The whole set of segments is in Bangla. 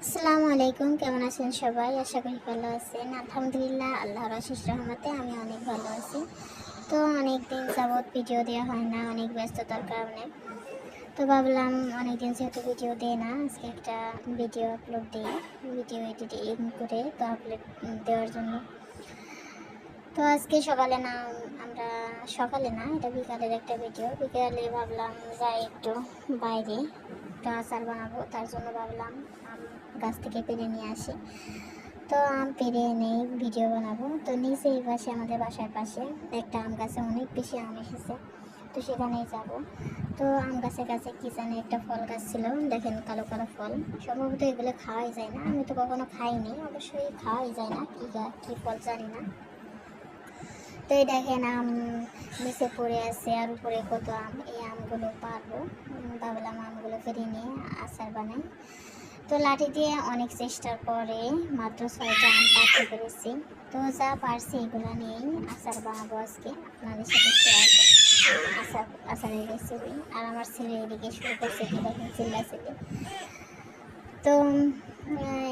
আসসালামু আলাইকুম, কেমন আছেন সবাই? আশা করি ভালো আছেন। আলহামদুলিল্লাহ, আল্লাহর অশেষ রহমতে আমি অনেক ভালো আছি। তো অনেক দিন যাবৎ ভিডিও দেওয়া হয় না, অনেক ব্যস্ততার কারণে। তো ভাবলাম অনেক দিন যেহেতু ভিডিও দেয় না, আজকে একটা ভিডিও আপলোড দিই, ভিডিও এডিটিং করে তো আপলোড দেওয়ার জন্য। তো আজকে সকালে না, আমরা সকালে না, এটা বিকালের একটা ভিডিও। বিকালে ভাবলাম যাই একটু বাইরে, একটু আচার বানাবো, তার জন্য ভাবলাম আম গাছ থেকে পেড়ে নিয়ে আসি। তো আম পেড়ে এনেই ভিডিও বানাবো। তো নিচে এই পাশে, আমাদের বাসার পাশে একটা আম গাছে অনেক বেশি আম এসেছে, তো সেখানেই যাব। তো আম গাছের কাছে কি জানি একটা ফল গাছ ছিল, দেখেন কালো কালো ফল। সম্ভবত এগুলো খাওয়াই যায় না, আমি তো কখনো খাইনি, অবশ্যই খাওয়াই যায় না, কী ফল জানি না। তো এই দেখেন আম নিচে পড়ে আছে, আর উপরে কত আম। এই আমগুলো পারবো, ভাবলাম আমগুলো ফেরে নিয়ে আচার বানাই। তো লাঠি দিয়ে অনেক চেষ্টার পরে মাত্র 6টা আম পাড়তে পেরেছি। তো যা পারছি এগুলো নিয়েই আচার বানাবো আজকে, আপনাদের সাথে শেয়ার করবো আচারের রেসিপি। আর আমার ছেলে এদিকে শুরু করছে, কি দেখেন চিল্লাচিল্লি। তো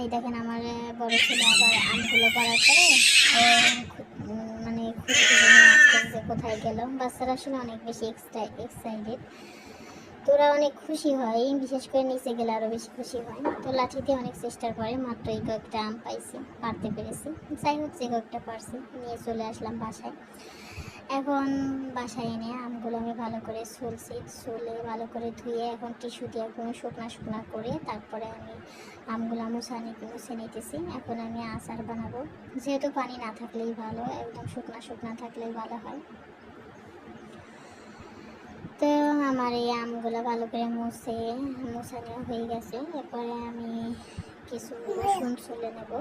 এই দেখেন আমার বড় ছেলে আবার আমগুলো পাড়ার পরে মানে খুশি নিয়ে আসতেছে যে কোথায় গেল। বাচ্চারা আসলে অনেক বেশি এক্সাইটেড, তো ওরা অনেক খুশি হয়, বিশেষ করে নিচে গেলে আরও বেশি খুশি হয়। তো লাঠিতে অনেক চেষ্টার পরে মাত্র এই কয়েকটা আম পাইছি, পারতে পেরেছি। যাই হোক, যে কয়েকটা পারছি নিয়ে চলে আসলাম বাসায়। এখন বাসায় এনে আমগুলো আমি ভালো করে ছুলে ভালো করে ধুয়ে এখন টিস্যু দিয়ে একদম শুকনা করে তারপরে আমি আমগুলো মুছে নিতেছি। এখন আমি আচার বানাবো, যেহেতু পানি না থাকলেই ভালো, একদম শুকনা থাকলেই ভালো হয়। তো আমার এই আমগুলো ভালো করে মুছানো হয়ে গেছে। এরপরে আমি কিছু রসুন ছুলে নেব।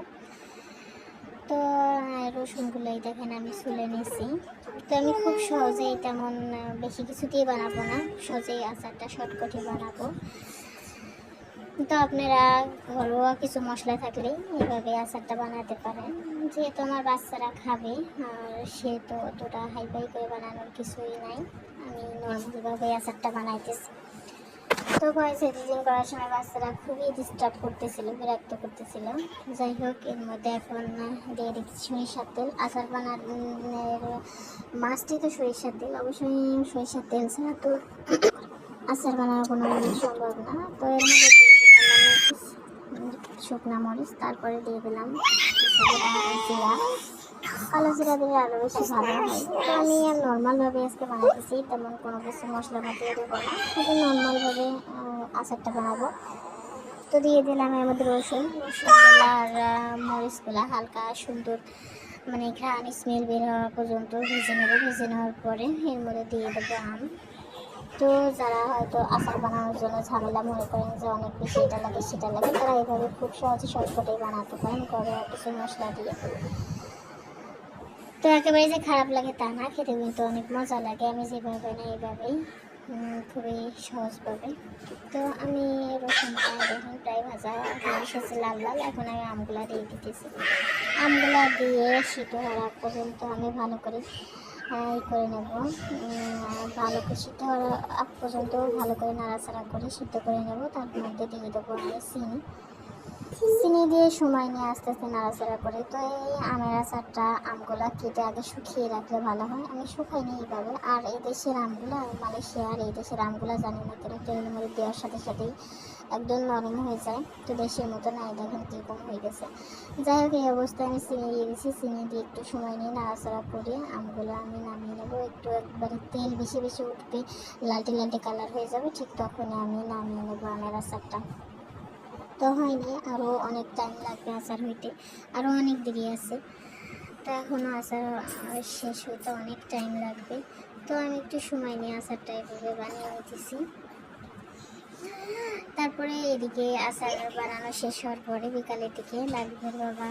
তো রসুনগুলোই দেখেন আমি ছুলে নিয়েছি। তো আমি খুব সহজেই, তেমন বেশি কিছু দিয়ে বানাবো না, সহজেই আচারটা শর্টকাটে বানাবো। তো আপনারা ঘরোয়া কিছু মশলা থাকলে এভাবে আচারটা বানাতে পারেন। যেহেতু আমার বাচ্চারা খাবে, আর সে তো অতটা হাইফাই করে বানানোর কিছুই নাই, আমি নর্মালভাবে আচারটা বানাইতেছি। তো ভয়েস এডিটিং করার সময় বাচ্চারা খুবই ডিস্টার্ব করতেছিল, বিরক্ত করতেছিল। যাই হোক, এর মধ্যে এখন দিয়ে দিচ্ছি সরিষার তেল। আচার বানানোর মাছটি তো সরিষার তেল, অবশ্যই সরিষার তেল ছাড়া তো আচার বানানো কোনো সম্ভব না। তো এর মধ্যে দিয়ে দিলাম আমি শুকনা মরিচ, তারপরে দিয়ে দিলাম জিরা। কালো জিরা দিলে আরও বেশি ভালো হয়। তো আমি নর্মালভাবে আজকে বানাতেছি, তেমন কোনো কিছু মশলাপাতিও দেবো না, শুধু নর্মালভাবে আচারটা বানাবো। তো দিয়ে দিলাম এর মধ্যে রসুনগুলা আর মরিচগুলা হালকা সুন্দর, মানে ঘ্রাণ স্মেল বের হওয়া পর্যন্ত ভেজে নেবো। ভেজে নেওয়ার পরে এর মধ্যে দিয়ে দেবো আম। তো যারা হয়তো আচার বানানোর জন্য ঝামেলা মনে করেন যে অনেক বেশি এটা লাগে সেটা লাগে, তারা এভাবে খুব সহজে শর্টকাটেই বানাতে পারেন ঘরোয়া কিছু মশলা দিয়ে। তো একেবারে যে খারাপ লাগে তা না, খেতে কিন্তু অনেক মজা লাগে। আমি যেভাবে বানাই এইভাবেই, খুবই সহজভাবে। তো আমি রসুনটা দেখুন প্রায় ভাজা হয়ে এসেছে লাল লাল। এখন আমি আমগুলা দিয়ে দিতেছি। আমগুলা দিয়ে সিদ্ধ হওয়ার আগ পর্যন্ত আমি ভালো করে করে নেব। ভালো করে সিদ্ধ হওয়ার আগ পর্যন্ত ভালো করে নাড়াচাড়া করে সিদ্ধ করে নেব। তার মধ্যে দিয়ে দেবো আমি চিনি দিয়ে সময় নিয়ে আস্তে আস্তে নাড়াচাড়া করে। তো এই আমের আচারটা আমগুলা কেটে আগে শুকিয়ে রাখলে ভালো হয়, আমি শুকাইনি এইভাবে। আর এই দেশের আমগুলা, মালয়েশিয়া আর এই দেশের আমগুলা জানি না কেন তেলের মধ্যে দেওয়ার সাথে সাথেই একদম নরম হয়ে যায়। তো দেশের মতো না, দেখেন কীরকম হয়ে গেছে। যাই হোক, এই অবস্থায় আমি চিনি দিয়ে দিয়েছি। চিনি দিয়ে একটু সময় নিয়ে নাড়াচাড়া করে আমগুলো আমি নামিয়ে নেবো। একটু একবারে তেল বেশি বেশি উঠবে, লালটে কালার হয়ে যাবে, ঠিক তখনই আমি নামিয়ে নেবো আমের আচারটা। তো হয়নি, আরও অনেক টাইম লাগবে আচার হইতে, আরও অনেক দেরি আছে। তো এখনও আচার শেষ হইতে অনেক টাইম লাগবে। তো আমি একটু সময় নিয়ে আচারটা এভাবে বানিয়ে নিতেছি। তারপরে এদিকে আচার বানানো শেষ হওয়ার পরে বিকালের দিকে লাবিবের বাবা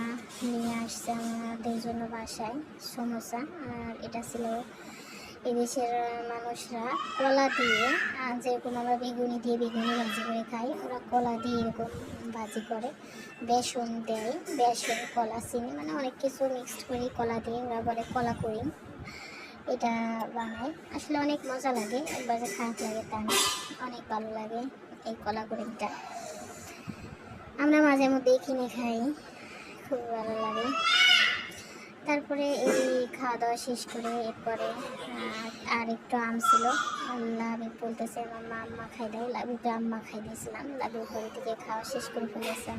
নিয়ে আসছে আমাদের জন্য বাসায় সমোসা। আর এটা ছিল এদেশের মানুষরা কলা দিয়ে, যেরকম আমরা বেগুনি ভাজি করে খাই, ওরা কলা দিয়ে এরকম ভাজি করে, বেসন দেয়, বেসন কলা চিনি মানে অনেক কিছু মিক্সড করে কলা দিয়ে, ওরা বলে কলা করি, এটা বানায়। আসলে অনেক মজা লাগে, একবার যে খারাপ লাগে তা না, অনেক ভালো লাগে এই কলা করিটা। আমরা মাঝে মধ্যেই কিনে খাই, খুব ভালো লাগে। তারপরে এই খাওয়া দাওয়া শেষ করে এরপরে আর একটু আম ছিল, লাবিব বলতেছে মাম্মা আম্মা খাই দাও, লাবিবকে আম্মা খাই দিয়েছিলাম। লাবিব ঘরে থেকে খাওয়া শেষ করে ফেলেছে।